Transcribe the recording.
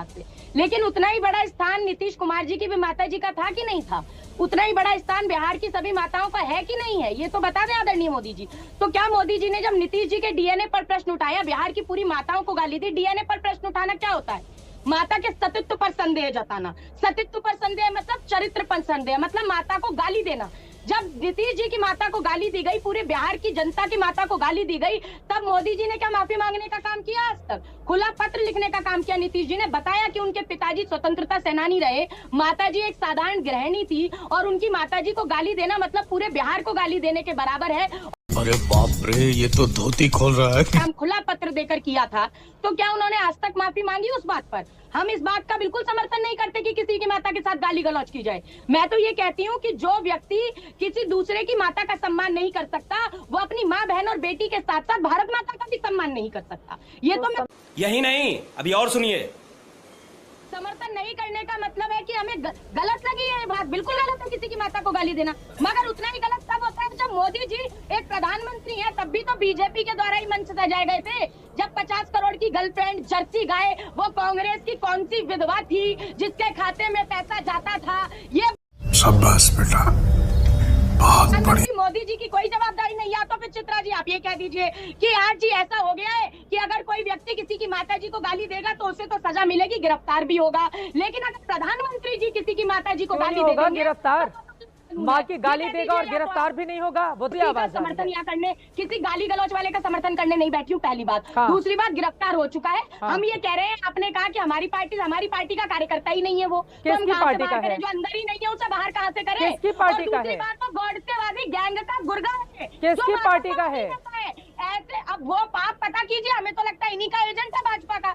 लिहाज से, लेकिन उतना ही बड़ा स्थान नीतीश कुमार जी की भी माता जी का था कि नहीं था? उतना ही बड़ा स्थान बिहार की सभी माताओं का है कि नहीं है? ये तो बता दें आदरणीय मोदी जी। तो क्या मोदी जी ने जब नीतीश जी के डीएनए पर प्रश्न उठाया, बिहार की पूरी माताओं को गाली दी? डीएनए पर प्रश्न उठाना क्या होता है? माता के सतीत्व पर संदेह जताना। सतीत्व पर संदेह मतलब चरित्र पर संदेह, मतलब माता को गाली देना। जब नीतीश जी की माता को गाली दी गई, पूरे बिहार की जनता की माता को गाली दी गई, तब मोदी जी ने क्या माफी मांगने का काम किया? आज तक खुला पत्र लिखने का काम किया नीतीश जी ने। बताया कि उनके पिताजी स्वतंत्रता सेनानी रहे, माताजी एक साधारण गृहिणी थी, और उनकी माताजी को गाली देना मतलब पूरे बिहार को गाली देने के बराबर है। अरे बाप रे, ये तो धोती खोल रहा है। हम खुला पत्र देकर किया था, तो क्या उन्होंने आज तक माफी मांगी उस बात पर? हम इस बात का बिल्कुल समर्थन नहीं करते कि किसी की माता के साथ गाली गलौज की जाए। मैं तो ये कहती हूँ कि जो व्यक्ति किसी दूसरे की माता का सम्मान नहीं कर सकता, वो अपनी माँ, बहन और बेटी के साथ साथ भारत माता का भी सम्मान नहीं कर सकता। ये तो मैं यही नहीं, अभी और सुनिए। समर्थन नहीं करने का मतलब है कि हमें गलत लगी है ये बात। बिल्कुल गलत है किसी की माता को गाली देना, मगर उतना ही गलत तब होता है जब मोदी जी एक प्रधानमंत्री है। तब भी तो बीजेपी के द्वारा ही मंच सजाए गए थे, जब 50 करोड़ की गर्लफ्रेंड जर्सी गाय, वो कांग्रेस की कौन सी विधवा थी जिसके खाते में पैसा जाता था? ये शाबाश बेटा, बहुत बढ़िया। मोदी जी की कोई जवाबदारी नहीं। या तो फिर चित्रा जी आप ये कह दीजिए कि आज जी ऐसा हो गया है कि अगर कोई व्यक्ति किसी की माता जी को गाली देगा तो उसे तो सजा मिलेगी, गिरफ्तार भी होगा, लेकिन अगर प्रधानमंत्री जी किसी की माता जी को गाली देगा, गिरफ्तार माँ की गाली देगा और गिरफ्तार भी नहीं होगा, वो तो आवाज समर्थन यहाँ करने, किसी गाली गलौज वाले का समर्थन करने नहीं बैठी हूँ, पहली बात। दूसरी बात, गिरफ्तार हो चुका है। हम ये कह रहे हैं, आपने कहा कि हमारी पार्टी का कार्यकर्ता ही नहीं है वो, तो हम कहाँ से बाहर करें? जो अंदर ही नहीं है उसे बाहर कहाँ से करें? किसकी पार्टी का है? दूसरी बात, तो गौड़सेवादी गैंग का गुर्गा है। किसकी पार्टी का है? ऐसे अब वो आप पता कीजिए, हमें तो लगता है इन्हीं का एजेंट है भाजपा का।